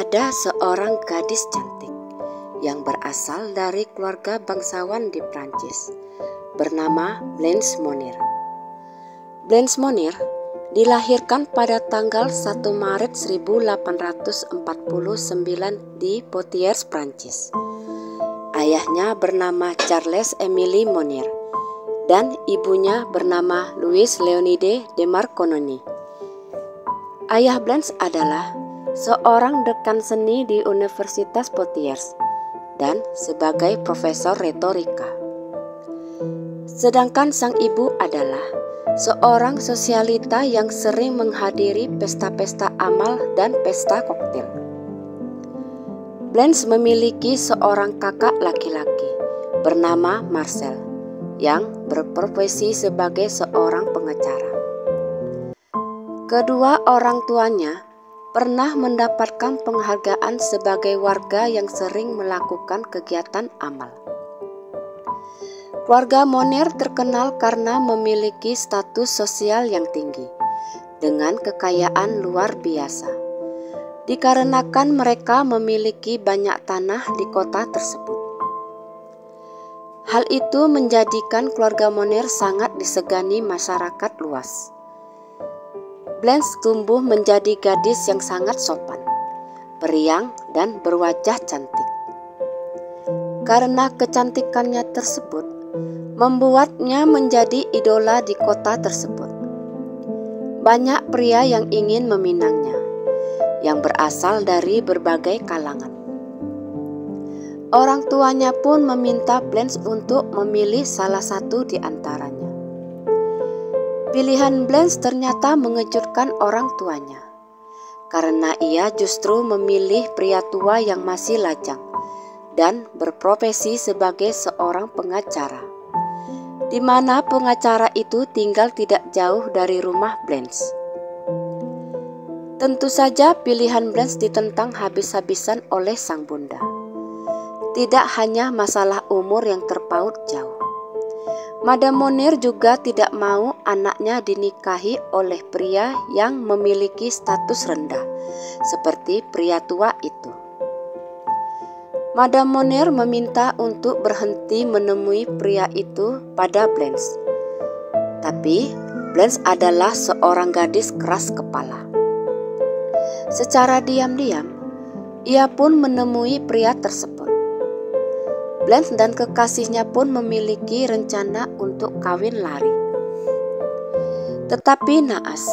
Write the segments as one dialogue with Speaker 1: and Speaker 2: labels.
Speaker 1: Ada seorang gadis cantik yang berasal dari keluarga bangsawan di Prancis, bernama Blanche Monnier. Blanche Monnier dilahirkan pada tanggal 1 Maret 1849 di Poitiers, Prancis. Ayahnya bernama Charles Émile Monnier dan ibunya bernama Louise Léonide de Marconnony. Ayah Blanche adalah seorang dekan seni di Universitas Poitiers dan sebagai profesor retorika. Sedangkan sang ibu adalah seorang sosialita yang sering menghadiri pesta-pesta amal dan pesta koktail. Blanche memiliki seorang kakak laki-laki bernama Marcel yang berprofesi sebagai seorang pengacara. Kedua orang tuanya pernah mendapatkan penghargaan sebagai warga yang sering melakukan kegiatan amal. Keluarga Monnier terkenal karena memiliki status sosial yang tinggi, dengan kekayaan luar biasa, dikarenakan mereka memiliki banyak tanah di kota tersebut. Hal itu menjadikan keluarga Monnier sangat disegani masyarakat luas. Blanche tumbuh menjadi gadis yang sangat sopan, periang, dan berwajah cantik. Karena kecantikannya tersebut, membuatnya menjadi idola di kota tersebut. Banyak pria yang ingin meminangnya, yang berasal dari berbagai kalangan. Orang tuanya pun meminta Blanche untuk memilih salah satu di antaranya. Pilihan Blanche ternyata mengejutkan orang tuanya, karena ia justru memilih pria tua yang masih lajang dan berprofesi sebagai seorang pengacara, di mana pengacara itu tinggal tidak jauh dari rumah Blanche. Tentu saja pilihan Blanche ditentang habis-habisan oleh sang bunda. Tidak hanya masalah umur yang terpaut jauh, Madame Monnier juga tidak mau anaknya dinikahi oleh pria yang memiliki status rendah, seperti pria tua itu. Madame Monnier meminta untuk berhenti menemui pria itu pada Blanche. Tapi Blanche adalah seorang gadis keras kepala. Secara diam-diam, ia pun menemui pria tersebut. Blanche dan kekasihnya pun memiliki rencana untuk kawin lari. Tetapi naas,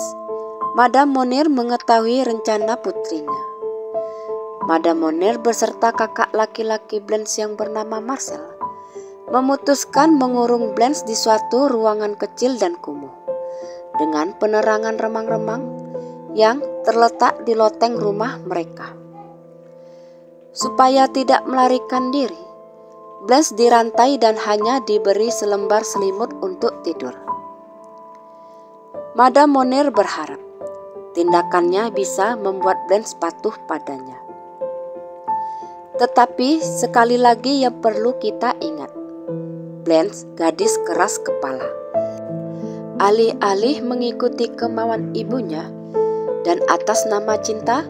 Speaker 1: Madame Monnier mengetahui rencana putrinya. Madame Monnier beserta kakak laki-laki Blanche yang bernama Marcel memutuskan mengurung Blanche di suatu ruangan kecil dan kumuh dengan penerangan remang-remang yang terletak di loteng rumah mereka. Supaya tidak melarikan diri, Blanche dirantai dan hanya diberi selembar selimut untuk tidur. Madame Monnier berharap tindakannya bisa membuat Blanche patuh padanya. Tetapi sekali lagi yang perlu kita ingat, Blanche gadis keras kepala. Alih-alih mengikuti kemauan ibunya dan atas nama cinta,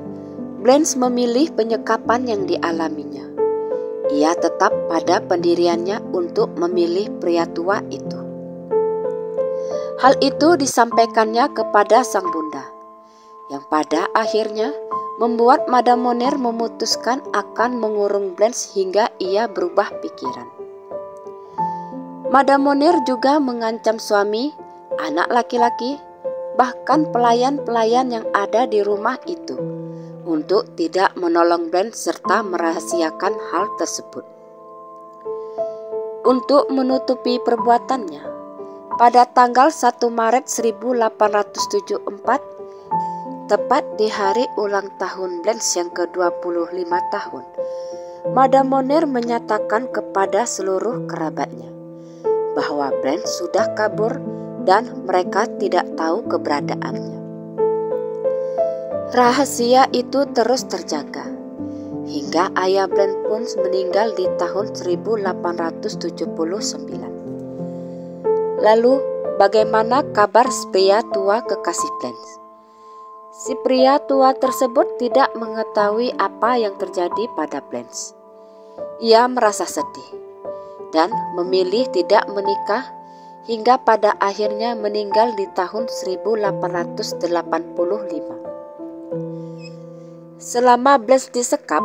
Speaker 1: Blanche memilih penyekapan yang dialaminya. Ia tetap pada pendiriannya untuk memilih pria tua itu. Hal itu disampaikannya kepada sang bunda, yang pada akhirnya membuat Madame Monnier memutuskan akan mengurung Blanche hingga ia berubah pikiran. Madame Monnier juga mengancam suami, anak laki-laki, bahkan pelayan-pelayan yang ada di rumah itu untuk tidak menolong Blanche serta merahasiakan hal tersebut. Untuk menutupi perbuatannya, pada tanggal 1 Maret 1874, tepat di hari ulang tahun Blanche yang ke-25 tahun, Madame Monnier menyatakan kepada seluruh kerabatnya bahwa Blanche sudah kabur dan mereka tidak tahu keberadaannya. Rahasia itu terus terjaga hingga ayah Blanche pun meninggal di tahun 1879. Lalu bagaimana kabar pria tua kekasih Blanche? Si pria tua tersebut tidak mengetahui apa yang terjadi pada Blanche. Ia merasa sedih dan memilih tidak menikah hingga pada akhirnya meninggal di tahun 1885. Selama Blanche disekap,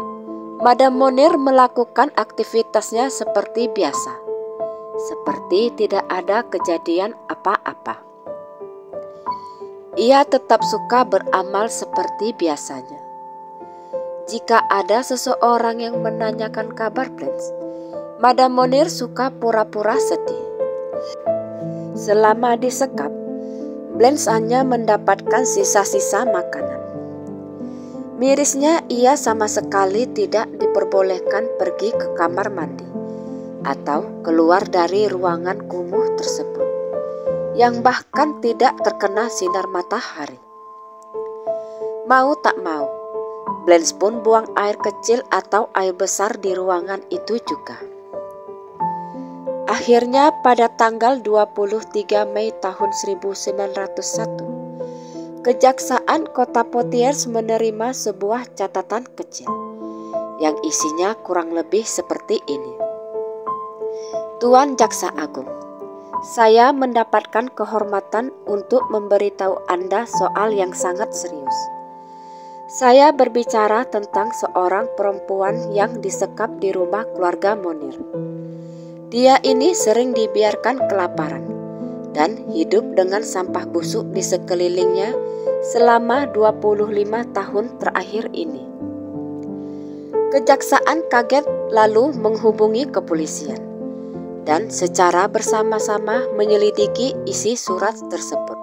Speaker 1: Madame Monir melakukan aktivitasnya seperti biasa, seperti tidak ada kejadian apa-apa. Ia tetap suka beramal seperti biasanya. Jika ada seseorang yang menanyakan kabar Blanche, Madame Monir suka pura-pura sedih. Selama disekap, Blanche hanya mendapatkan sisa-sisa makanan. Mirisnya, ia sama sekali tidak diperbolehkan pergi ke kamar mandi atau keluar dari ruangan kumuh tersebut, yang bahkan tidak terkena sinar matahari. Mau tak mau, Blanche pun buang air kecil atau air besar di ruangan itu juga. Akhirnya pada tanggal 23 Mei tahun 1901, Kejaksaan Kota Poitiers menerima sebuah catatan kecil yang isinya kurang lebih seperti ini. Tuan Jaksa Agung, saya mendapatkan kehormatan untuk memberitahu Anda soal yang sangat serius. Saya berbicara tentang seorang perempuan yang disekap di rumah keluarga Monir. Dia ini sering dibiarkan kelaparan dan hidup dengan sampah busuk di sekelilingnya selama 25 tahun terakhir ini. Kejaksaan kaget lalu menghubungi kepolisian dan secara bersama-sama menyelidiki isi surat tersebut.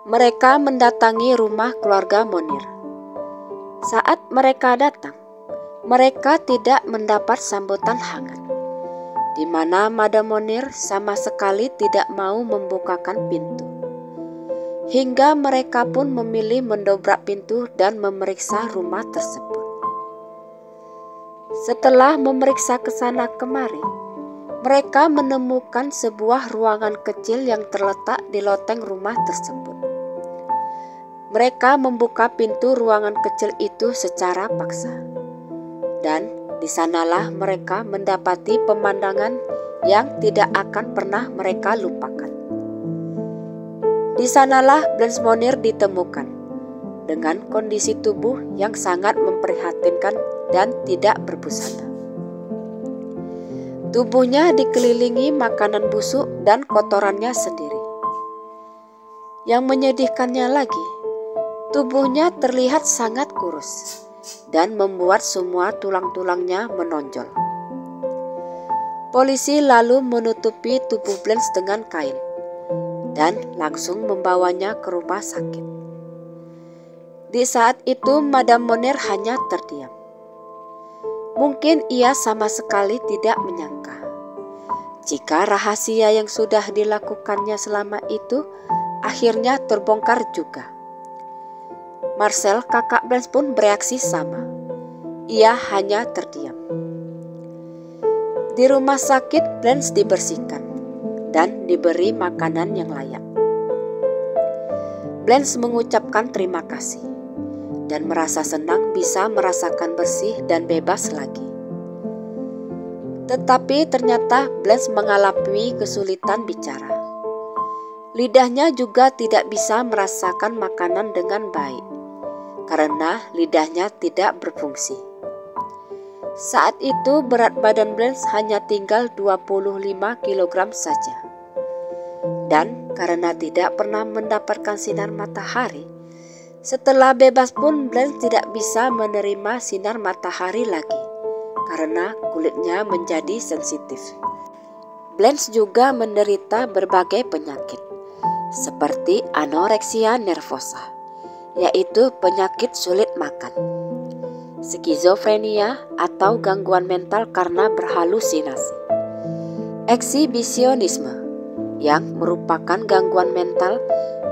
Speaker 1: Mereka mendatangi rumah keluarga Monir. Saat mereka datang, mereka tidak mendapat sambutan hangat, di mana Madame Monir sama sekali tidak mau membukakan pintu. Hingga mereka pun memilih mendobrak pintu dan memeriksa rumah tersebut. Setelah memeriksa ke sana kemari, mereka menemukan sebuah ruangan kecil yang terletak di loteng rumah tersebut. Mereka membuka pintu ruangan kecil itu secara paksa, dan di sanalah mereka mendapati pemandangan yang tidak akan pernah mereka lupakan. Di sanalah Blanche Monir ditemukan dengan kondisi tubuh yang sangat memprihatinkan dan tidak berbusana. Tubuhnya dikelilingi makanan busuk dan kotorannya sendiri. Yang menyedihkannya lagi, tubuhnya terlihat sangat kurus dan membuat semua tulang-tulangnya menonjol. Polisi lalu menutupi tubuh Blanche dengan kain dan langsung membawanya ke rumah sakit. Di saat itu Madame Monir hanya terdiam. Mungkin ia sama sekali tidak menyangka jika rahasia yang sudah dilakukannya selama itu akhirnya terbongkar juga. Marcel, kakak Blanche pun bereaksi sama. Ia hanya terdiam. Di rumah sakit, Blanche dibersihkan dan diberi makanan yang layak. Blanche mengucapkan terima kasih dan merasa senang bisa merasakan bersih dan bebas lagi. Tetapi ternyata Blanche mengalami kesulitan bicara. Lidahnya juga tidak bisa merasakan makanan dengan baik, karena lidahnya tidak berfungsi. Saat itu berat badan Blanche hanya tinggal 25 kg saja. Dan karena tidak pernah mendapatkan sinar matahari, setelah bebas pun Blanche tidak bisa menerima sinar matahari lagi, karena kulitnya menjadi sensitif. Blanche juga menderita berbagai penyakit, seperti anoreksia nervosa, yaitu penyakit sulit makan, skizofrenia atau gangguan mental karena berhalusinasi, eksibisionisme yang merupakan gangguan mental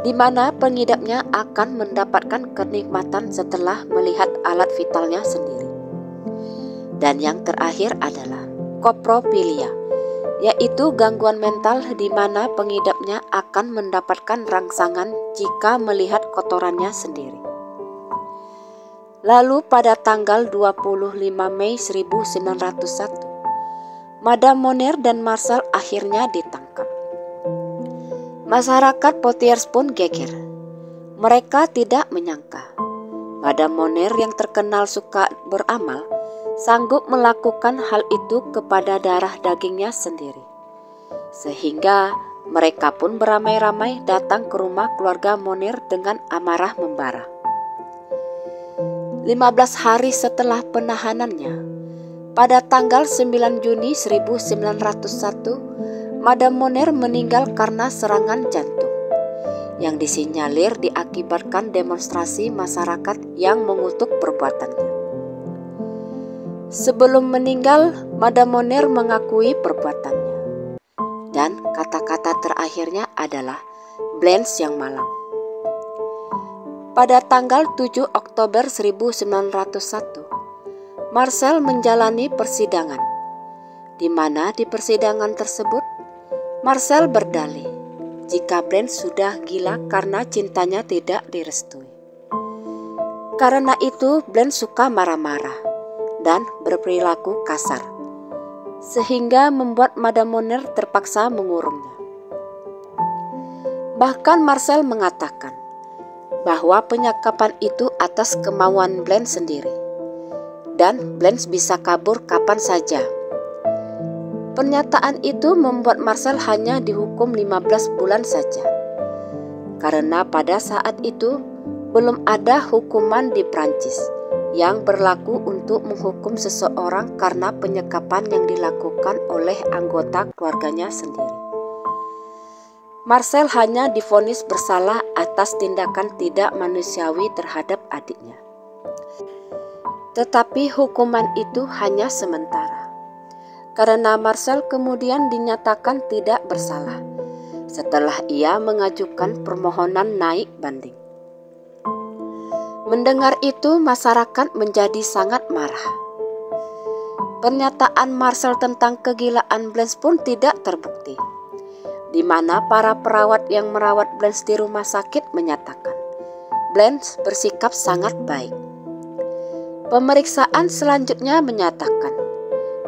Speaker 1: di mana pengidapnya akan mendapatkan kenikmatan setelah melihat alat vitalnya sendiri. Dan yang terakhir adalah koprofilia, yaitu gangguan mental di mana pengidapnya akan mendapatkan rangsangan jika melihat kotorannya sendiri. Lalu pada tanggal 25 Mei 1901, Madame Monner dan Marcel akhirnya ditangkap. Masyarakat Poitiers pun geger. Mereka tidak menyangka Madame Monner yang terkenal suka beramal sanggup melakukan hal itu kepada darah dagingnya sendiri. Sehingga mereka pun beramai-ramai datang ke rumah keluarga Monner dengan amarah membara. 15 hari setelah penahanannya, pada tanggal 9 Juni 1901, Madame Monner meninggal karena serangan jantung yang disinyalir diakibatkan demonstrasi masyarakat yang mengutuk perbuatannya. Sebelum meninggal, Madame Monner mengakui perbuatannya, dan kata-kata terakhirnya adalah Blanche yang malang. Pada tanggal 7 Oktober 1901, Marcel menjalani persidangan, di mana di persidangan tersebut Marcel berdalih jika Blanche sudah gila karena cintanya tidak direstui. Karena itu Blanche suka marah-marah dan berperilaku kasar, sehingga membuat Madame Monner terpaksa mengurungnya. Bahkan Marcel mengatakan bahwa penyekapan itu atas kemauan Blanche sendiri, dan Blanche bisa kabur kapan saja. Pernyataan itu membuat Marcel hanya dihukum 15 bulan saja, karena pada saat itu belum ada hukuman di Prancis yang berlaku untuk menghukum seseorang karena penyekapan yang dilakukan oleh anggota keluarganya sendiri. Marcel hanya divonis bersalah atas tindakan tidak manusiawi terhadap adiknya. Tetapi hukuman itu hanya sementara, karena Marcel kemudian dinyatakan tidak bersalah setelah ia mengajukan permohonan naik banding. Mendengar itu, masyarakat menjadi sangat marah. Pernyataan Marcel tentang kegilaan Blanche pun tidak terbukti, di mana para perawat yang merawat Blanche di rumah sakit menyatakan Blanche bersikap sangat baik. Pemeriksaan selanjutnya menyatakan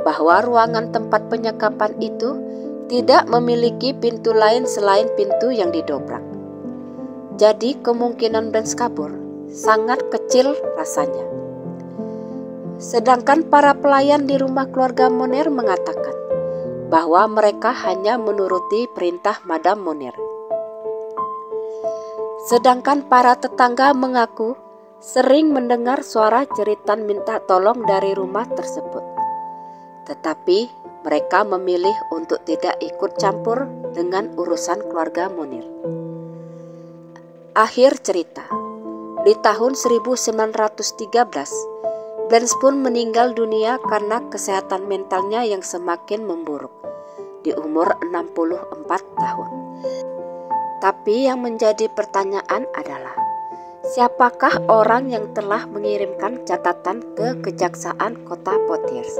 Speaker 1: bahwa ruangan tempat penyekapan itu tidak memiliki pintu lain selain pintu yang didobrak. Jadi kemungkinan Blanche kabur sangat kecil rasanya. Sedangkan para pelayan di rumah keluarga Monner mengatakan bahwa mereka hanya menuruti perintah Madame Monner. Sedangkan para tetangga mengaku sering mendengar suara jeritan minta tolong dari rumah tersebut. Tetapi mereka memilih untuk tidak ikut campur dengan urusan keluarga Monner. Akhir cerita. Di tahun 1913, Blanche pun meninggal dunia karena kesehatan mentalnya yang semakin memburuk di umur 64 tahun. Tapi yang menjadi pertanyaan adalah, siapakah orang yang telah mengirimkan catatan ke Kejaksaan Kota Poitiers?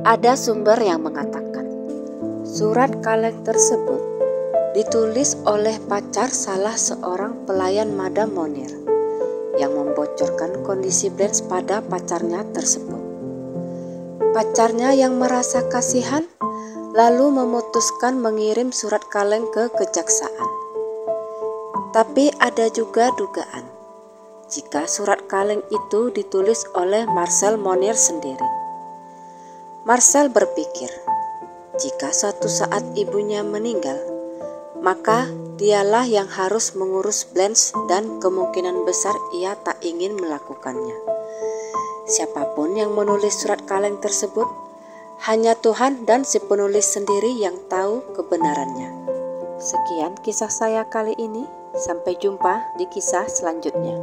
Speaker 1: Ada sumber yang mengatakan, surat kaleng tersebut ditulis oleh pacar salah seorang pelayan Madame Monner yang membocorkan kondisi Blanche pada pacarnya tersebut. Pacarnya yang merasa kasihan lalu memutuskan mengirim surat kaleng ke kejaksaan. Tapi ada juga dugaan jika surat kaleng itu ditulis oleh Marcel Monner sendiri. Marcel berpikir, jika suatu saat ibunya meninggal, maka dialah yang harus mengurus Blanche dan kemungkinan besar ia tak ingin melakukannya. Siapapun yang menulis surat kaleng tersebut, hanya Tuhan dan si penulis sendiri yang tahu kebenarannya. Sekian kisah saya kali ini, sampai jumpa di kisah selanjutnya.